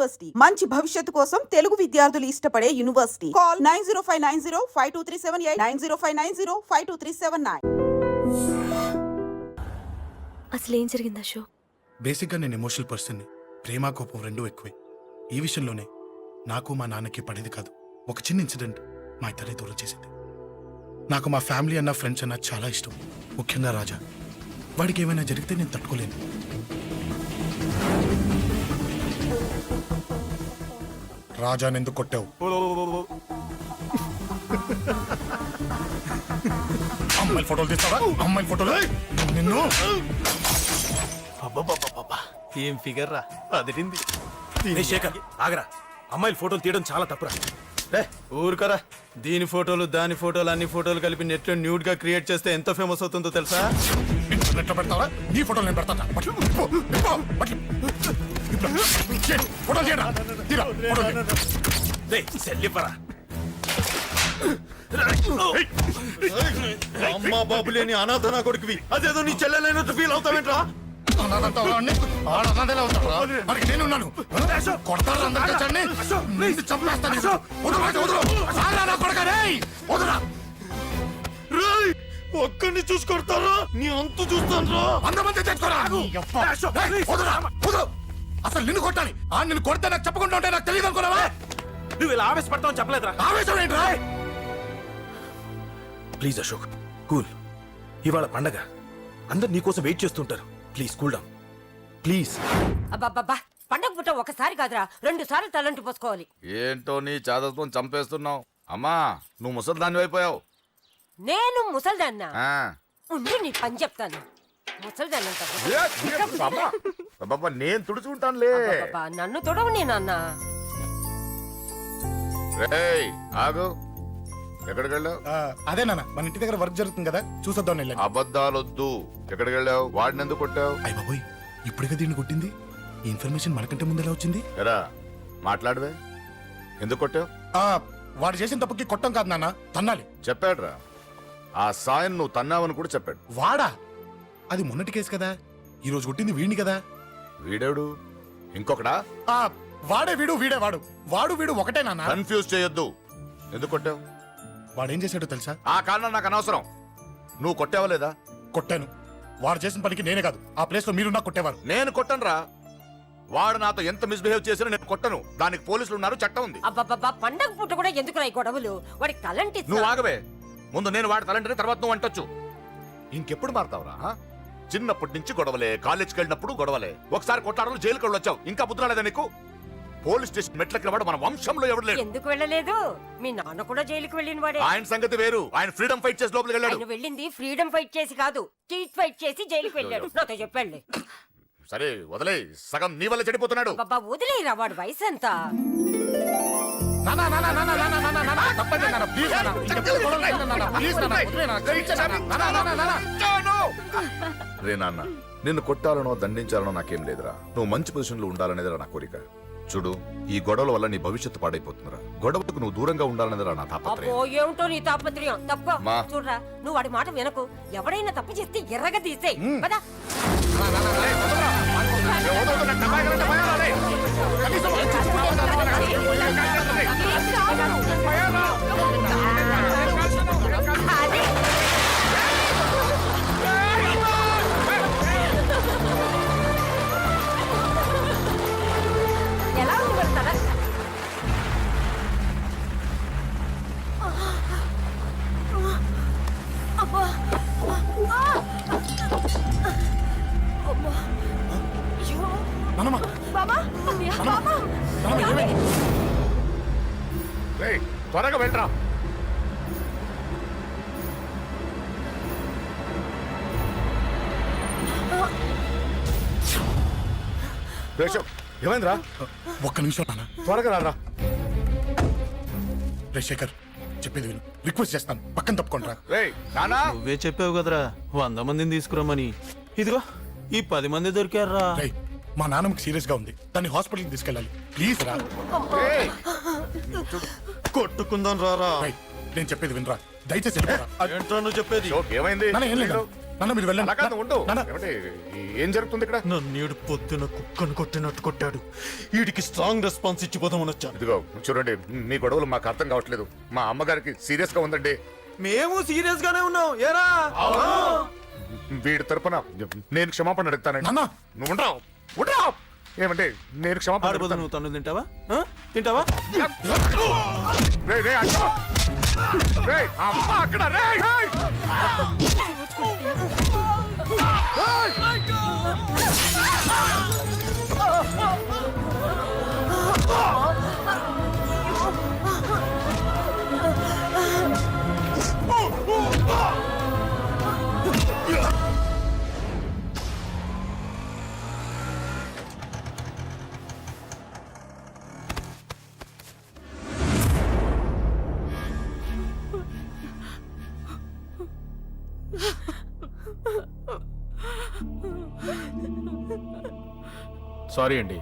University మంచి భవిష్యత్తు కోసం తెలుగు విద్యార్థులు ఇష్టపడే యూనివర్సిటీ. కాల్ 9059052378 9059052379. అసలు ఏం జరిగింది అశోక్? బేసిక్గా నేను ఎమోషనల్ పర్సన్ని. ప్రేమ కోపం రెండూ ఎక్కువే. ఈ విషయంలోనే నాకు మా నాన్నకి పడేది కాదు. ఒక చిన్న ఇన్సిడెంట్ మా ఇద్దరిని దూరం చేసింది. నాకు మా ఫ్యామిలీ అన్న ఫ్రెండ్స్ అన్న చాలా ఇష్టం, ముఖ్యంగా రాజా. వాడికి ఏమైనా జరిగితే నేను తట్టుకోలేను. రాజాని ఎందుకు కొట్టావు? అమ్మాయిల ఫోటోలు తీస్తావా? అమ్మాయిల ఫోటోలు నిన్ను. ఏం ఫిగర్ రా అదిరింది. శేఖర్ ఆగరా, అమ్మాయిల ఫోటోలు తీయడం చాలా తప్పురా. ఊరుకరా, దీని ఫోటోలు దాని ఫోటోలు అన్ని ఫోటోలు కలిపి నెట్ లో న్యూడ్ గా క్రియేట్ చేస్తే ఎంత ఫేమస్ అవుతుందో తెలుసా? ఇంటర్నెట్ లో పెడతావా? నీ ఫోటోలు నేను పెడతా. అమ్మా బాబు లేని అనాథనా కొడుకువి, అదేదో నీ చెల్లెలైనట్టు ఫీల్ అవుతావేంట్రా? నేనున్నాను. కొడతారు అందరికీ చంపేస్తాను. ఒక్కడిని చూసి కొడతారా? నీ అంతు చూస్తాను. అంతమంది తెచ్చుకోరా. అసలు నిన్ను కొట్టాలి. నిన్ను కొడితే నాకు చెప్పకుండా ఉంటే నాకు తెలియదు అనుకున్నావా? నువ్వు ఇలా ఆవేశపడతావు చెప్పలేదురా. ఆవేశం ఏంట్రా? Please Ashok, cool. ఇవాళ పండగ, అందరు నీకోసం వెయిట్ చేస్తుంటారు. Please cool down please. అబ్బబ్బబ్బా, పండగ పుట్ట ఒకసారి కాదురా 2 సార్లు తలంటి పోసుకోవాలి. ఏంటో నీ చాదత్వం చంపేస్తున్నావు. అమ్మా, నువ్వు ముసలిదాన్ని అయిపోయావు. నేను ముసల్దాన్నా? ఉండి నీ పని చెప్తాను. ముసల్దాన్నంట నేను తుడుచుకుంటానులే. నన్ను తొడవు నేనన్నా. రేయ్ ఆగు, ఎక్కడికి వెళ్ళావు? అదే నాన్న, మన ఇంటి దగ్గర వర్క్ జరుగుతుంది కదా, చూసొద్దాం. అబద్ధాలొద్దు. ఎక్కడికి వెళ్ళావు? వాడిని ఎందుకు కొట్టావు? అయ్య బాబోయ్, ఇప్పుడుగా దీన్ని కొట్టింది. ఈ ఇన్ఫర్మేషన్ మనకంటే ముందు ఎలా వచ్చింది? ఎరా మాట్లాడవే, ఎందుకు కొట్టావు? వాడు చేసిన తప్పుకి కొట్టం కాదు నాన్న, తన్నాలి. చెప్పాడురా, ఆ సాయం నువ్వు తన్నావని కూడా చెప్పాడు. వాడా? అది మొన్నటి కేసు కదా, ఈ రోజు కొట్టింది వీడిని కదా. వీడేడు ఇంకొకడా? వాడే వీడు, వీడే వాడు. వాడు వీడు ఒకటే నాన్న. కన్ఫ్యూజ్ చేయొద్దు. ఎందుకు కొట్టావు? వాడేం చేశాడో తెలుసా? ఆ కారణం నాకు అనవసరం. నువ్వు కొట్టావా లేదా? కొట్టాను. వాడు చేసిన పనికి నేనే కాదు, ఆ ప్లేస్ లో మీరు నాకు కొట్టేవారు. నేను కొట్టనురా. వాడు నాతో ఎంత మిస్బిహేవ్ చేసినా నేను కొట్టను. దానికి పోలీసులు ఉన్నారు, చట్టం ఉంది. అబ్బబ్బబ్బా, పండగ పుట్ట కూడా ఎందుకు రాయి గొడవలు? వాడికి తలంటి. నువ్వు ఆగవే. ముందు నేను వాడి తలంటే తర్వాత నువ్వు అంటొచ్చు. ఇంకెప్పుడు మారుతావురా? చిన్నప్పటి నుంచి గొడవలే, కాలేజ్కి వెళ్ళినప్పుడు గొడవలే. ఒకసారి కొట్లాడలు జైలుకి వచ్చావు, ఇంకా బుద్ధి రాలేదా నీకు? పోలీస్ స్టేషన్ మెట్లకి వాడు మన వంశంలో ఎవరు లేడు. ఎందుకు వెళ్ళలేదు? మీ నాన్న కూడా జైలుకి వెళ్ళిన వాడే. ఆయన సంగతి వేరు. ఆయన ఫ్రీడమ్ ఫైట్ చేసి లోపలికి వెళ్ళాడు. ఆయన వెళ్ళింది ఫ్రీడమ్ ఫైట్ చేసి కాదు, స్ట్రీట్ ఫైట్ చేసి జైలుకి వెళ్ళాడు. నాతో చెప్పండి. సరే వదిలే, సగం నీ వల్ల చెడిపోతున్నాడు. బాబా వదిలేరా, వాడు వయసు ఎంత? రే నాన్న, నిన్ను కొట్టాలనో దండించాలనో నాకేం లేదురా. నువ్వు మంచి పొజిషన్ లో ఉండాలనేదిరా నా కోరిక. చూడు, ఈ గొడవల వల్ల నీ భవిష్యత్తు పాడైపోతుందిరా. గొడవకు నువ్వు దూరంగా ఉండాలనేదిరా నా తాపత్రయం. అబ్బో, ఏమిటో నీ తాపత్రయం. తప్పు చూడరా, నువ్వు వాడి మాట వినకు. ఎవడైనా తప్పు చేస్తే ఎర్రగా తీసేయ్. పద. ఎలా ఉండగలుగుతారా? త్వరగా వెళ్ళరా. ఏమైందిరా? ఒక్క నిమిషం నాన్న, త్వరగా రారా. రే శేఖర్, చెప్పేది విను. రిక్వెస్ట్ చేస్తాను, పక్కన తప్పుకుంటారా. నువ్వే చెప్పావు కదరా 100 మందిని తీసుకురమ్మని. ఇదిగో ఈ 10 మంది దొరికారా. మా నాన్నకి సీరియస్ గా ఉంది, దాన్ని హాస్పిటల్కి తీసుకెళ్ళాలి. ప్లీజ్ రా. కొట్టుకుందాం రారా. నేను చెప్పేది వినరా, దయచేసి వెళ్ళిపోరా. ఏంట్రా నువ్వు చెప్పేది? ఏమైంది? నాన్న, ఏం లేదు. నాన్న మీరు వెళ్ళండి. అలా కాదు ఉండు. నాన్న. ఏమంటే, ఏం జరుగుతుంది ఇక్కడ? నన్నేడు పొద్దున కుక్కను కొట్టినట్టు కొట్టాడు. వీడికి స్ట్రాంగ్ రెస్పాన్స్ ఇచ్చిపోదామని వచ్చాను. ఇదిగో చూడండి, మీ గొడవలు మాకు అర్థం కావట్లేదు. మా అమ్మగారికి సీరియస్ గా ఉందండి. మేము సీరియస్ గానే ఉన్నాం. ఏరా వీడి తరపున నేను క్షమాపణ అడుగుతానండి. నాన్న. నువ్వు ఉండరావు, ఉండరావు. ఏమంటే నేను క్షమాపణ ఆడిపోతా అడుగుతాను. నువ్వు తను తింటావా? తింటావా? రేయ్, రేయ్, అక్కడ. రేయ్, అమ్మ అక్కడ. రేయ్, రేయ్. సారీ అండి,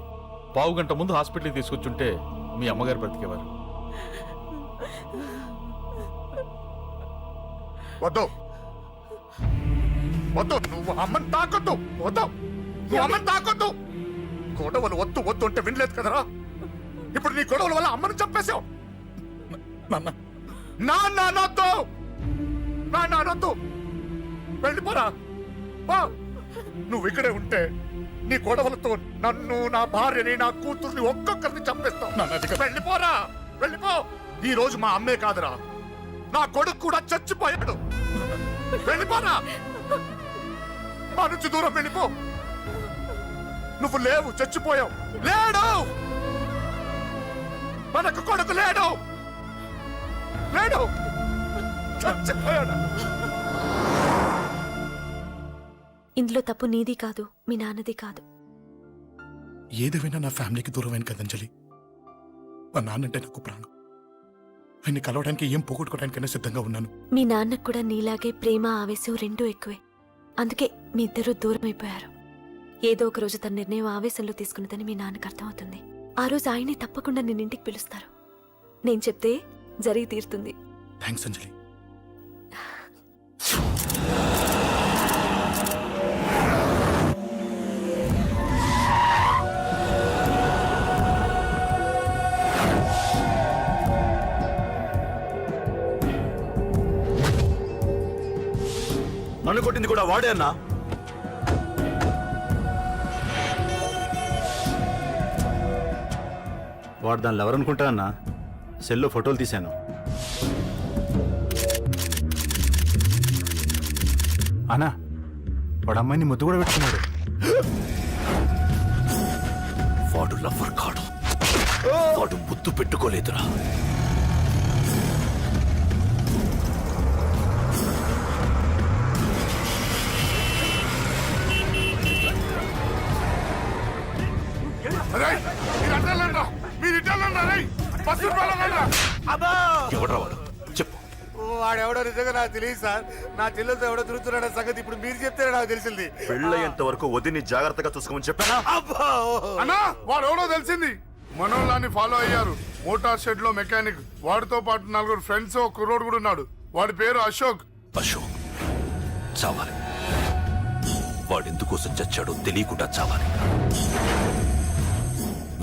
పావు గంట ముందు హాస్పిటల్కి తీసుకొచ్చుంటే మీ అమ్మగారు బ్రతికేవారు. వద్దు, వద్దు, నువ్వు అమ్మని తాకొద్దు. వద్దు, నువ్వు అమ్మని తాకొద్దు. గొడవలు వద్దు వద్దు అంటే వినలేదు కదరా. ఇప్పుడు నీ గొడవల వల్ల అమ్మని చంపేశావు. నాన్న నాన్నొద్దు, నాన్నొద్దు. వెళ్ళిపోరా. పో. నువ్వు ఇక్కడే ఉంటే నీ గొడవలతో నన్ను, నా భార్యని, నా కూతుర్ని ఒక్కొక్కరిని చంపేస్తావు. వెళ్ళిపోరా, వెళ్ళిపో. ఈ రోజు మా అమ్మే కాదురా, నా కొడుకు కూడా చచ్చిపోయాడు. వెళ్ళిపోరా, మా నుంచి దూరం వెళ్ళిపో. నువ్వు లేవు, చచ్చిపోయావు. లేడు, మనకు కొడుకు లేడు, లేడు, చచ్చిపోయాడు. ఇందులో తప్పు నీది కాదు, మీ నాన్నది కాదు. ఏదేమైనా నా ఫ్యామిలీకి దూరమైన కదా అంజలి. మా నాన్నంటే నాకు ప్రాణం. ఆయన్ని కలవడానికి ఏం పోగొట్టుకోవడానికైనా సిద్ధంగా ఉన్నాను. మీ నాన్నకు కూడా నీలాగే ప్రేమ, ఆవేశం రెండూ ఎక్కువే. అందుకే మీ ఇద్దరూ దూరం అయిపోయారు. ఏదో ఒక రోజు తన నిర్ణయం ఆవేశంలో తీసుకున్నదని మీ నాన్నకు అర్థమవుతుంది. ఆ రోజు ఆయనే తప్పకుండా నిన్నింటికి పిలుస్తారు. నేను చెప్తే జరిగి తీరుతుంది. థ్యాంక్స్ అంజలి. నన్ను కొట్టింది కూడా వాడే అన్నా. వాడు దానిలో ఎవరనుకుంటారన్నా, సెల్లో ఫోటోలు తీశాను. అన్నా, వాడు అమ్మాయిని ముద్దు కూడా పెట్టుకున్నాడు. వాడు లవ్వర్ కాడు, వాడు ముద్దు పెట్టుకోలేదురా. ఎవడ్రా వాడు? చెప్పు. వాడెవడో నిజంగా నాకు తెలియదు సార్. నా చెల్లెలతో ఎవడో తిరుగుతున్నాడో సంగతి ఇప్పుడు మీరు చెప్తేనే నాకు తెలిసింది. పెళ్ళయ్యేంత వరకు వదిని జాగ్రత్తగా చూసుకోమని చెప్పానా? అన్నా, వాడు ఎవడో తెలిసింది. మనోళ్ళని ఫాలో అయ్యారు. మోటార్ షెడ్ లో మెకానిక్, వాడితో పాటు 4 ఫ్రెండ్స్, ఒక కుర్రోడు కూడా ఉన్నాడు. వాడి పేరు అశోక్. అశోక్ చావాలి. వాడెందుకోసం చచ్చాడో తెలియకుండా చావాలి.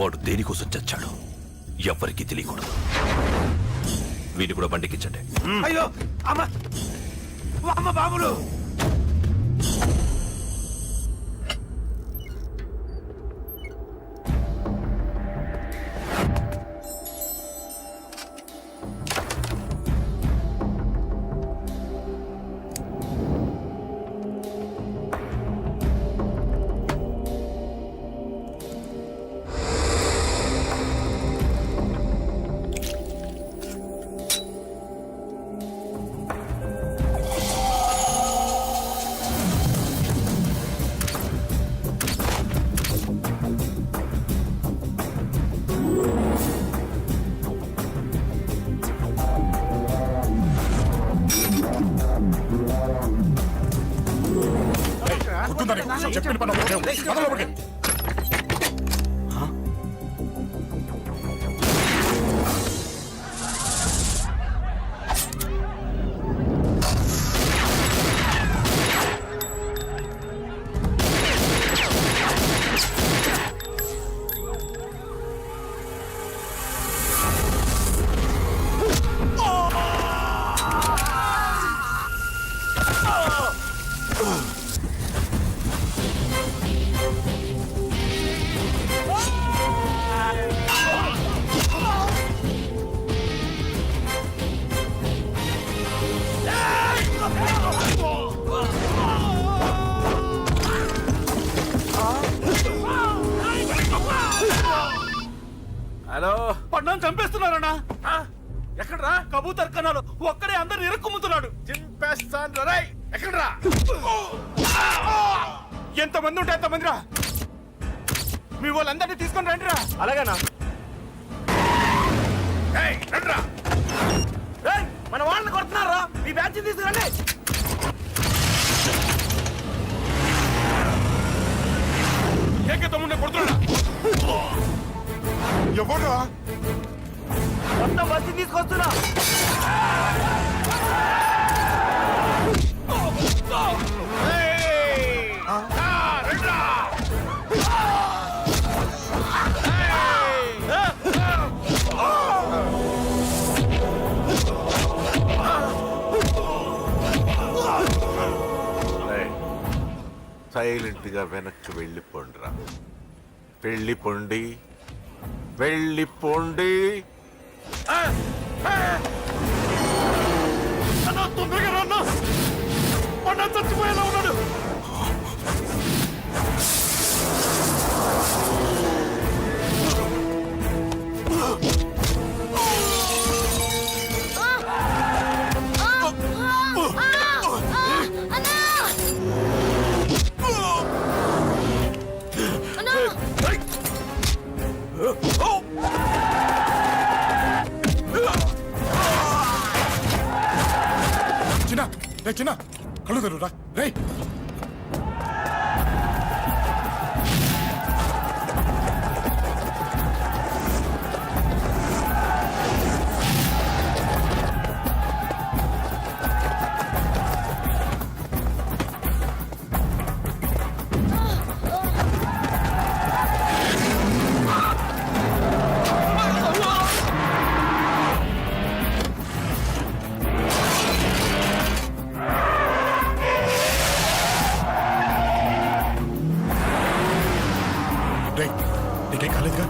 వాడు దేనికోసం చచ్చాడో ఎవ్వరికీ తెలియకూడదు. వీడిని కూడా బండికించండి. అయ్యో అమ్మ, అమ్మ బాబులు. చెప్పిన పని ఒకటే. హలో పడ్డాను చంపేస్తున్నారన్నా. ఎక్కడ్రా? కబూతర్ కన్నాలు ఒక్కడే అందరిని ఇరుక్కుమ్ముతున్నాడు. చింపేస్తాను రై. ఎక్కడ్రా? ఎంతమంది ఉంటే అంతమంది రా. మీ వాళ్ళందరినీ తీసుకొని రండి రా. అలాగేనా? రండ్రా. మన వాళ్ళని కొడుతున్నారా? ఈ బ్యాచ్ తీసుకురండి. ఏకతమ్ముడిని కొడుతున్నా. ఎవరు మొత్తం బస్సు తీసుకొస్తున్నా. సైలెంట్ గా వెనక్కి వెళ్ళిపోండిరా. వెళ్ళిపోండి, వెళ్ళిపోండి. అన్నా తొందరగా రా అన్నా. పడ్డా చచ్చిపోయేలా ఉన్నాడు. చిన్న రే, చిన్న కళ్ళు తెరురా రే. రే, నీకేం కాలేదుగా?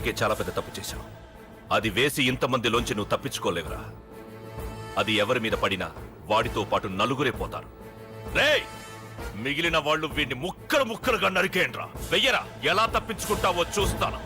ఇప్పటికే చాలా పెద్ద తప్పు చేశావు. అది వేసి ఇంతమందిలోంచి నువ్వు తప్పించుకోలేవురా. అది ఎవరి మీద పడినా వాడితో పాటు నలుగురే పోతారు. రేయ్, మిగిలిన వాళ్ళు వీడిని ముక్కలు ముక్కలుగా నరికేయండ్రా. వెయ్యరా, ఎలా తప్పించుకుంటావో చూస్తాను.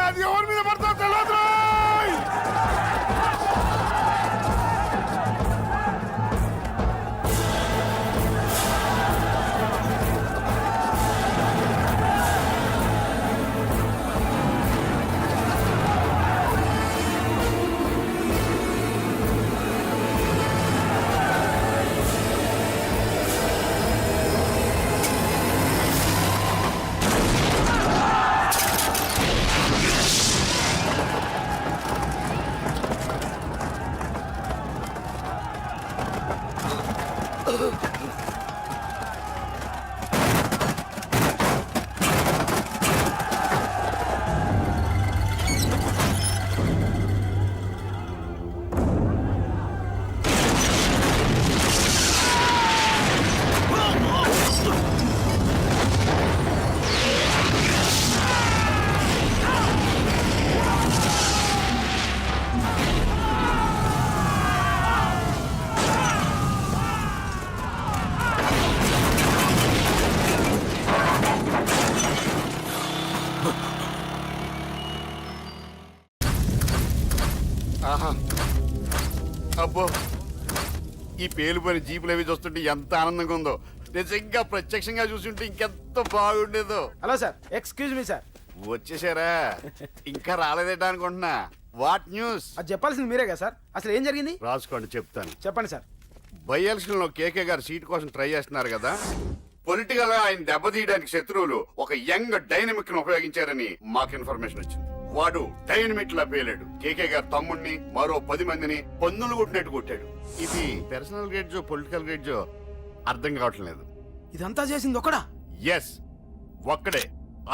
అది ఎవరి మీద పడతా తెలియదు. ఆహా, అబ్బో, ఈ పేలిపోయిన జీపులు అవి చూస్తుంటే ఎంత ఆనందంగా ఉందో. నిజంగా ప్రత్యక్షంగా చూస్తుంటే ఇంకెంత బాగుండేదో. Hello sir, excuse me sir. వచ్చేసారా? ఇంకా రాలేదేట అనుకుంటున్నా. What news? అది చెప్పాల్సింది మీరే కదా సార్. అసలు ఏం జరిగింది? రాసుకోండి, చెప్తాను. చెప్పండి సార్. బై ఎలక్షన్ లో కేకే గారు సీట్ కోసం ట్రై చేస్తున్నారు కదా. పొలిటికల్ గా ఆయన దెబ్బతీయడానికి శత్రువులు ఒక యంగ్ డైనమిక్ ను ఉపయోగించారని మాకు ఇన్ఫర్మేషన్ వచ్చింది. వాడు డైనమిక్ లా పేలాడు. కేకే గారు తమ్ముడిని, మరో 10 మందిని పన్నులు కొట్టినట్టు కొట్టాడు. ఇది పర్సనల్ గ్రేడ్జో పొలిటికల్ గ్రేడ్జో అర్థం కావట్లేదు. ఇదంతా చేసింది ఒకడా? ఎస్, ఒక్కడే,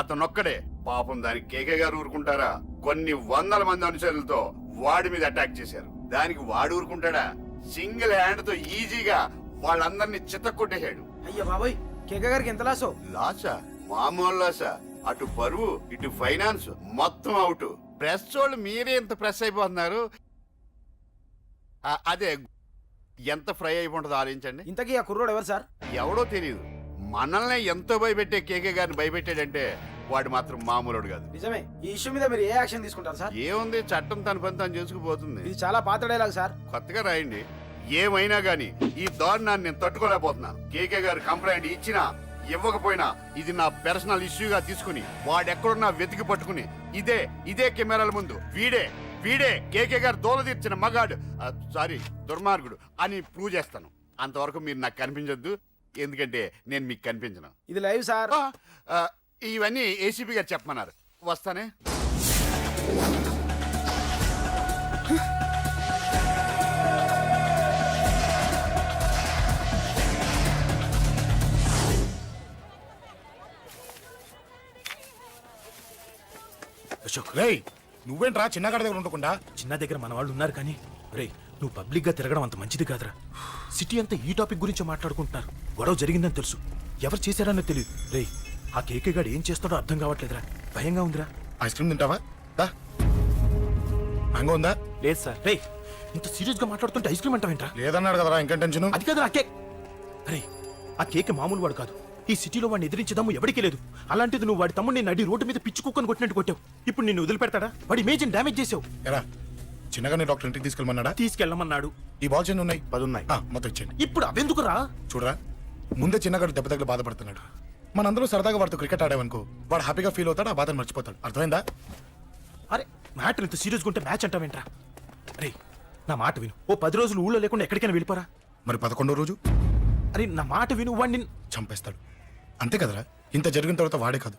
అతనొక్కడే. పాపం దానికి కేకే గారు ఊరుకుంటారా? కొన్ని వందల మంది అనుచరులతో వాడి మీద అటాక్ చేశారు. దానికి వాడు ఊరుకుంటాడా? సింగిల్ హ్యాండ్ తో ఈజీగా వాళ్ళందరినీ చితక్కొట్టేశాడు. అయ్యా బాబోయ్, కేక గారికి ఎంత లాసో? లాసా? మామూలు లాసా? అటు పరువు, ఇటు ఫైనాన్స్, మొత్తం అవుట్. ప్రెస్ వాళ్ళు మీరే ఎంత ప్రెస్ అయిపోతున్నారు. అదే ఎంత ఫ్రై అయిపోతుందో ఆలోచించండి. ఇంతకీ ఆ కుర్రోడు ఎవరు సార్? ఎవడో తెలియదు. మనల్ని ఎంతో భయపెట్టే కేకే గారిని భయపెట్టాడంటే వాడు మాత్రం మామూలుడు కాదు. నిజమే. ఈ ఇష్యూ మీద మీరు ఏ యాక్షన్ తీసుకుంటారు సార్? ఏముంది, చట్టం తన పని తను చేసుకుపోతుంది. ఇది చాలా పాత డైలాగ్ సార్. కొత్తగా రాయండి. ఏమైనా గాని ఈ దారుణాన్ని నేను తట్టుకోలేకపోతున్నాను. కేకే గారు కంప్లైంట్ ఇచ్చినా ఇవ్వకపోయినా ఇది నా పర్సనల్ ఇష్యూగా తీసుకుని వాడెక్కడున్నా వెతికి పట్టుకుని ఇదే కెమెరాల ముందు వీడే కేకే గారు దోల తీర్చిన మగాడు, సారీ దుర్మార్గుడు అని ప్రూవ్ చేస్తాను. అంతవరకు మీరు నాకు కనిపించొద్దు, ఎందుకంటే నేను మీకు కనిపించను. ఇది లైవ్ సార్. ఇవన్నీ ఏసీపీ గారు చెప్పమన్నారు. వస్తానే. అశోక్, రేయ్, నువ్వేంట్రా చిన్నగాడి దగ్గర ఉండకుండా? చిన్న దగ్గర మన వాళ్ళు ఉన్నారు కానీ రే, నువ్వు పబ్లిక్ గా తిరగడం అంత మంచిది కాదురా. సిటీ అంతా ఈ టాపిక్ గురించి మాట్లాడుకుంటున్నారు. గొడవ జరిగిందని తెలుసు, ఎవరు చేశారన్నది తెలియదు. రే, ఆ కేకే గాడు ఏం చేస్తాడో అర్థం కావట్లేదురా. భయంగా ఉందిరా. ఐస్ క్రీమ్ తింటావా? మ్యాంగో ఉందా? లేదు సార్. రే, ఇంత సీరియస్ గా మాట్లాడుతుంటే ఐస్ క్రీమ్ అంటావేంట్రా? లేదన్నాడు కదరా, ఇంకా టెన్షన్. అది కాదు ఆ కేక్. అరే, ఆ కేక్ మామూలు వాడు కాదు. ఈ సిటీలో వాడిని ఎదిరించదాము ఎవరికీ లేదు. అలాంటిది నువ్వు వాడి తమ్ముడిని నడి రోడ్డు మీద పిచ్చి కుక్కను కొట్టినట్టు కొట్టావు. ఇప్పుడు నిన్ను వదిలిపెడతాడా? వాడి ఇమేజ్ డ్యామేజ్ చేసావు. ఎరా, చిన్నగానే డాక్టర్ ఇంటికి తీసుకెళ్ళమన్నాడా? తీసుకెళ్ళమన్నాడు. ఈ బాల్స్ ఎన్ని ఉన్నాయి? 10 ఉన్నాయి. మొత్తం ఇచ్చేయండి. ఇప్పుడు అవెందుకురా? చూడరా, ముందే చిన్నగాడు దెబ్బ తగిలి బాధపడుతున్నాడు. మనందరూ సరదాగా వాడితో క్రికెట్ ఆడామనుకో, వాడు హ్యాపీగా ఫీల్ అవుతాడు, ఆ బాధను మర్చిపోతాడు. అర్థమైందా? అరే, మ్యాటర్ ఇంత సీరియస్గా ఉంటే మ్యాచ్ అంటావేంట్రా? అరే, నా మాట విను. ఓ 10 రోజులు ఊళ్ళో లేకుండా ఎక్కడికైనా వెళ్ళిపోరా. మరి 11వ రోజు? అరే, నా మాట విను. వాడిని చంపేస్తాడు. అంతే కదరా? ఇంత జరిగిన తర్వాత వాడే కాదు,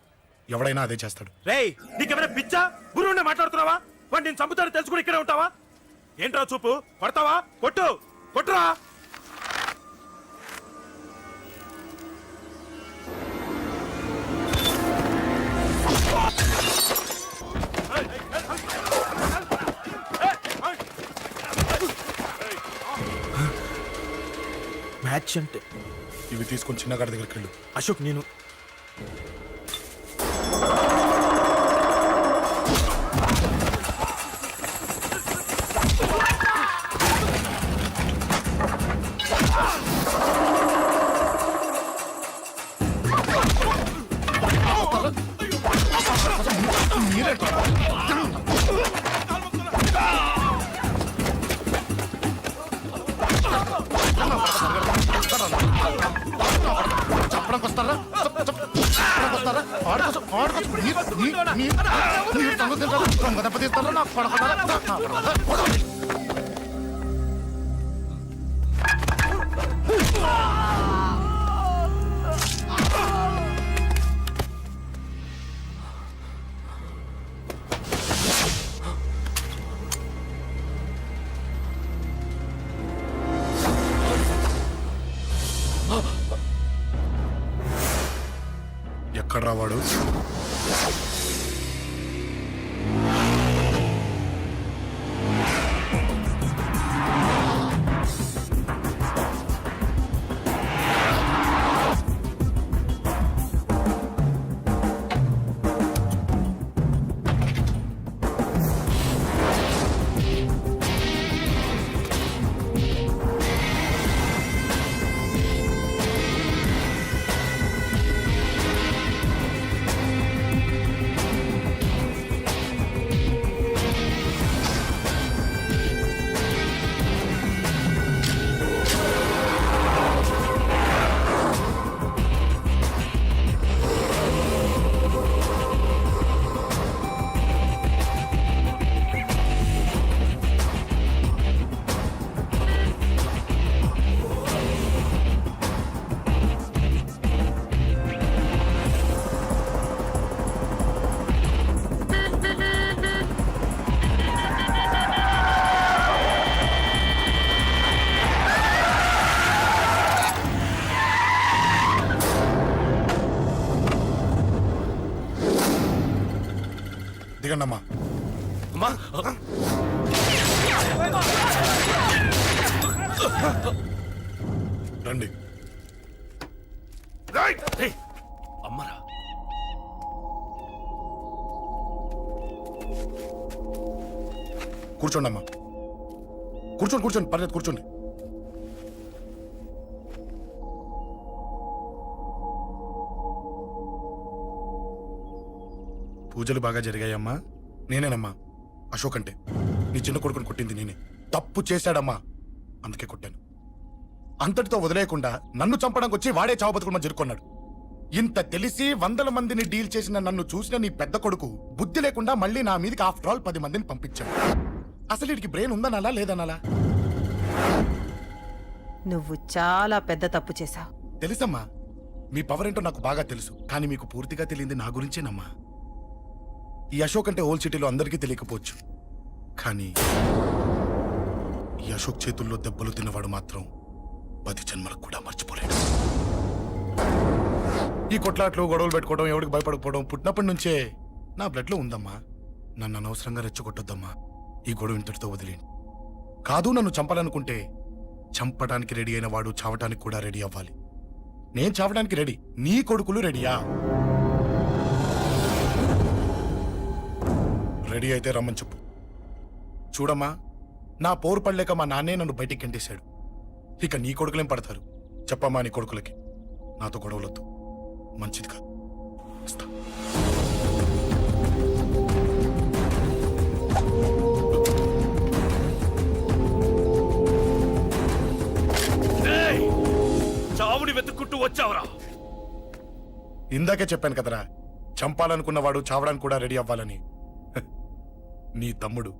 ఎవడైనా అదే చేస్తాడు. రేయ్, నీకెవరైనా పిచ్చా? గురువునే మాట్లాడుతున్నావా? వాడు నేను చంపుతాను తెలుసుకుని ఇక్కడే ఉంటావా? ఏంట్రా చూపు? కొడతావా? కొట్టు, కొట్టురా. మ్యాచ్ అంటే ఇవి తీసుకొని చిన్నగాడి దగ్గరికి వెళ్ళు. అశోక్, నేను ఎక్కడ రావాడు? దిగండమ్మా. అమ్మా, రండి. ఏయ్, అమ్మరా. కూర్చోండి అమ్మా. కూర్చోండి కూర్చోండి, పర్లేదు కూర్చోండి. పూజలు బాగా జరిగాయమ్మా? నేనేనమ్మా అశోక్ అంటే. నీ చిన్న కొడుకుని కొట్టింది నేనే. తప్పు చేశాడమ్మా, అందుకే కొట్టాను. అంతటితో వదిలేయకుండా నన్ను చంపడానికి వచ్చి వాడే చావు బతుకుని జరుపుకున్నాడు. ఇంత తెలిసి 100 మందిని డీల్ చేసిన నన్ను చూసిన నీ పెద్ద కొడుకు బుద్ధి లేకుండా మళ్ళీ నా మీదకి ఆఫ్టర్ ఆల్ 10 మందిని పంపించాడు. అసలు వీడికి బ్రెయిన్ ఉందనాలా లేదనాలా? నువ్వు చాలా పెద్ద తప్పు చేశావు. తెలుసమ్మా, మీ పవర్ ఏంటో నాకు బాగా తెలుసు. కానీ మీకు పూర్తిగా తెలియంది నా గురించేనమ్మా. ఈ అశోక్ అంటే ఓల్డ్ సిటీలో అందరికీ తెలియకపోవచ్చు, కానీ ఈ అశోక్ చేతుల్లో దెబ్బలు తిన్నవాడు మాత్రం 10 జన్మలకు కూడా మర్చిపోలేడు. ఈ కొట్లాట్లు గొడవలు పెట్టుకోవడం, ఎవరికి భయపడకపోవడం పుట్టినప్పటి నుంచే నా బ్లడ్లో ఉందమ్మా. నన్ను అనవసరంగా రెచ్చగొట్టొద్దమ్మా. ఈ గొడవ ఇంతటితో వదిలేండి. కాదు, నన్ను చంపాలనుకుంటే చంపడానికి రెడీ అయిన వాడు చావటానికి కూడా రెడీ అవ్వాలి. నేను చావడానికి రెడీ, నీ కొడుకులు రెడీయా? రెడీ అయితే రమ్మని చెప్పు. చూడమ్మా, నా పోరు పడలేక మా నాన్నే నన్ను బయటికి గెంటేశాడు. ఇక నీ కొడుకులేం పడతారు? చెప్పమ్మా నీ కొడుకులకి నాతో గొడవలొద్దు, మంచిది కాదు. వస్తా. చావుని వెతుక్కుంటూ వచ్చావురా. ఇందాకే చెప్పాను కదరా, చంపాలనుకున్నవాడు చావడానికి కూడా రెడీ అవ్వాలని. నీ తమ్ముడు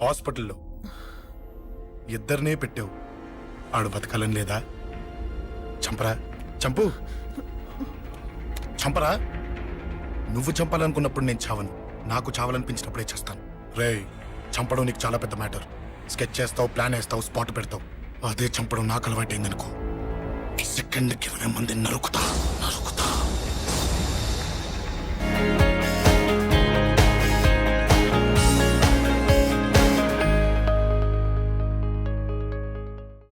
హాస్పిటల్లో ఇద్దరినే పెట్టావు. ఆడు బతకాలని లేదా? చంపరా, చంపు, చంపరా. నువ్వు చంపాలనుకున్నప్పుడు నేను చావను, నాకు చావాలనిపించినప్పుడే చేస్తాను. రేయ్, చంపడం నీకు చాలా పెద్ద మ్యాటర్. స్కెచ్ చేస్తావు, ప్లాన్ వేస్తావు, స్పాట్ పెడతావు. అదే చంపడం నాకు అలవాటైంది అనుకో. సెకండ్కి 20 మంది నరుకుతా.